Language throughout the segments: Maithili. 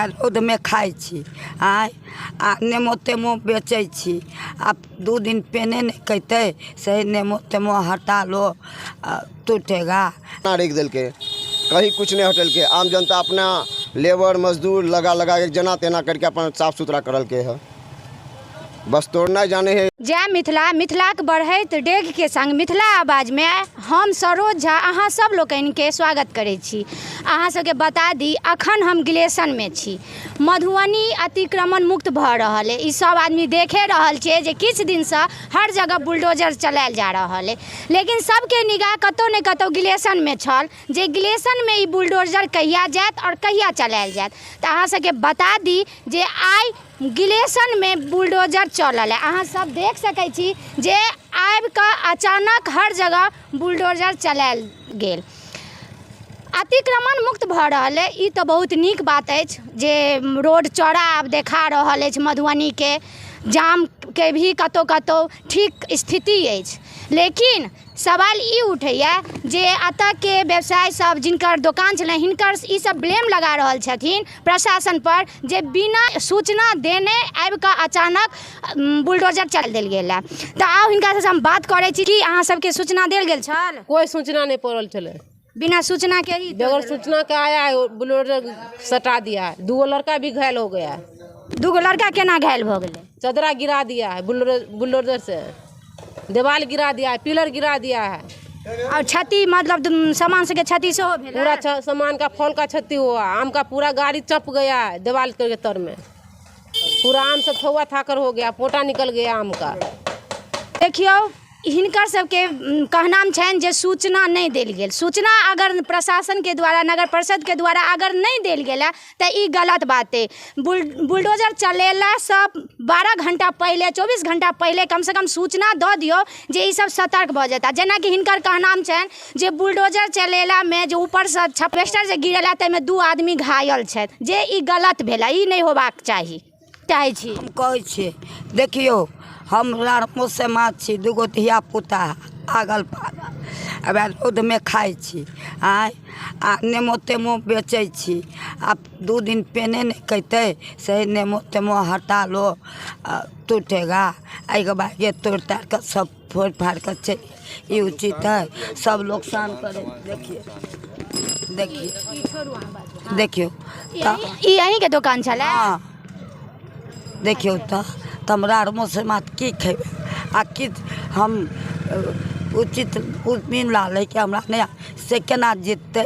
रोड में खाई छी आय आ नेमो तेमो बेचे छी। आप 2 दिन पेने नहीं कहते सही नेमो तेमो हटा लो टूटेगा। रख दिल के कहीं कुछ नहीं हटल के आम जनता अपना लेबर मजदूर लगा के जना तेना करके अपन साफ सुथरा करल के है। बस तोड़ना जाने है। जय मिथिला मिथिलाक बढ़ैत डेग के संग मिथिला आवाज में हम सरोज झा अहाँ सब लोकनि के स्वागत करै छी। अहाँ सबके बता दी अखन हम गिलेशन में छी। मधुबनी अतिक्रमण मुक्त भ रहल है। ई सब आदमी देखे रहल छे जे किछ दिन से हर जगह बुलडोजर चलायल जा रहल है, लेकिन सबके निगाह कतौ ने कतौ गिलेशन में छल जे गिलेशन में ई बुलडोजर कहिया जायत और कहिया चलायल जायत। तो अहाँ सबके बता दी जे आइ गिलेशन में बुलडोजर चलल है। अहाँ सब देख सकै छी जे आबि कऽ अचानक हर जगह बुलडोजर चलायल गेल। अतिक्रमण मुक्त भ रहल है, ई तो बहुत नीक बात अछि जे रोड चौड़ा आब देखा रहल अछि। मधुबनी के जाम के भी कतौ कतौ ठीक स्थिति अछि, लेकिन सवाल ई उठैया जे अतः के व्यवसायी सब जिनकर दुकान छलै हिनकर ई सब ब्लेम लगा रहल छथिन प्रशासन पर जे बिना सूचना देने आबि कऽ अचानक बुलडोजर चल देल गेल है। तो आउ हिनका से हम बात करै छी कि अहाँ सबके सूचना देल गेल छल? कोई सूचना नहीं पड़ल चले, बिना सूचना के ही बगैर सूचना के आया है बुलडोजर सटा दिया है। 2 लड़का भी घायल हो गया है। 2 लड़का केना घायल भ गेलै? चदरा गिरा दिया है बुलडोजर से, दीवार गिरा दिया है, पिलर गिरा दिया है और क्षति मतलब सामान से के क्षति से हो भेल? पूरा सामान का फल का क्षति हुआ। आम का पूरा गाड़ी चप गया है दीवार के तर में। पूरा आम सब थौआ थाकर हो गया, पोटा निकल गया आम का। देखियो हिनकर सबके कहनाम छनि जे सूचना नहीं देल गेल। सूचना अगर प्रशासन के द्वारा नगर परिषद के द्वारा अगर नहीं देल गेल है तो ई गलत बात है। बुलडोजर चलेला से 12 घंटा पहले 24 घंटा पहले कम से कम सूचना दऽ दियो जे ई सब सतर्क भ जेता। जेना कि हिनकर कहनाम छनि जे बुलडोजर चलेला में जे ऊपर से छपेस्टर जे गिरला ताहिमे 2 आदमी घायल छथि, जे ई गलत भेला, ई नहीं होबाक चाही। चाहै छी हम कहै छी देखियो हम मुँह माछ छी, 2 धिया पुता आगल पागल अब रोड में खाई छी आय आ नेमो तेमो बेचे छी। आप 2 दिन पेने नहीं कहते सही नेमो तेमो हटा लो टूटेगा। के बाद ये तोड़ ताड़ कर सब फोड़ फाड़ कर चलिए, ये उचित है? सब लोग शान करें। देखिए देखिए देखियो यहीं के दुकान छले। हाँ देखियो तो हमरा मुँह से मात की खेबे आ कि हम उचित मिला लेके हमरा नहीं से केना जीतते?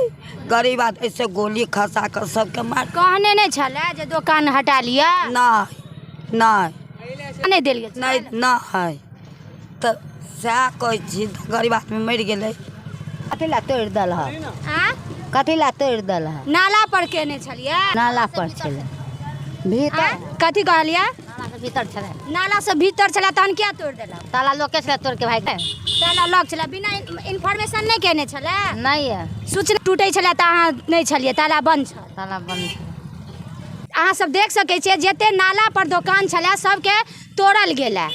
गरीब आदमी से गोली खसा कर सबके मार। कहने नहीं छले जे दुकान हटा लिया? नहीं नहीं देल गेल? नहीं नहीं तो सएह कहै छी गरीब आदमी मर गेलै। कथी ला तोड़ दल है? कथी ला तोड़ दल है? नाला पर केने छलिए? नाला पर छले भीतर। कथी कहलिया? भीतर छले, नाला से भीतर चला तहन क्या तोड़ देला? ताला लोके छले तोड़ के भाग गए। ताला लॉक छला, बिना इन्फॉर्मेशन नहीं केने छले? नहीं है, सूचना टूटे छले त अहाँ नहीं छलिए, ताला बंद छल? ताला बंद छले। अहाँ सब देख सकै छियै जते नाला पर दुकान छले सबके तोड़ल गेला,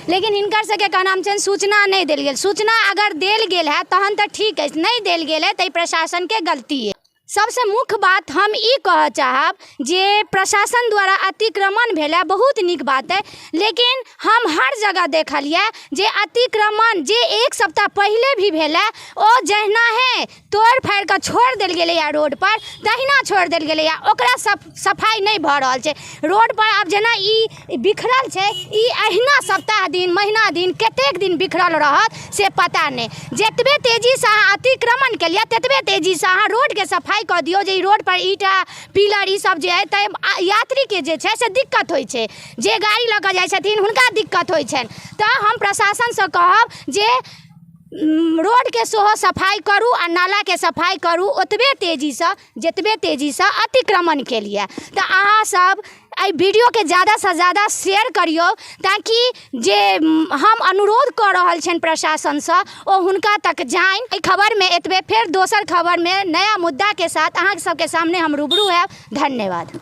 लेकिन हिनकर सबके कहनाम छनि सूचना नहीं देल गेल। सूचना अगर देल गेल है तहन तो ठीक है, नहीं देल गेल है तो प्रशासन के गलती है। सबसे मुख्य बात हम ई कह चाहब जे प्रशासन द्वारा अतिक्रमण भेला बहुत नीक बात है, लेकिन हम हर जगह देखलिए जे अतिक्रमण जे 1 सप्ताह पहले भी भेला ओ जहिना है तोड़ फाड़ कर छोड़ देल गेलै या रोड पर तहिना छोड़ देल गेलै या ओकरा सफाई नहीं भ रहल छै। रोड पर आब जेना ई बिखरल छै, ई अहिना सप्ताह दिन महीना दिन कतेक दिन बिखरल रहत से पता नहीं। जतबे तेजी से अहाँ अतिक्रमण केलिए ततबे तेजी से अहाँ रोड के सफाई कऽ दियौ जे रोड पर ईटा पिलर ई सब जे है त यात्री के जे छै से दिक्कत होइ छै, जे गाड़ी लऽ कऽ जाइ छथिन हुनका दिक्कत होइ छनि। तऽ हम प्रशासन से कहब जे रोड के सेहो सफाई करू आ नाला के सफाई करू ओतबे तेजी से जतबे तेजी से अतिक्रमण के लिए। तो अहाँ सब एहि वीडियो के ज़्यादा से ज़्यादा शेयर करियो ताकि जे हम अनुरोध कर रहल छन प्रशासन से ओ हुनका तक जाइन। एहि खबर में एतबे, फेर दोसर खबर में नया मुद्दा के साथ अहाँ सबके सामने हम रूबरू है। धन्यवाद।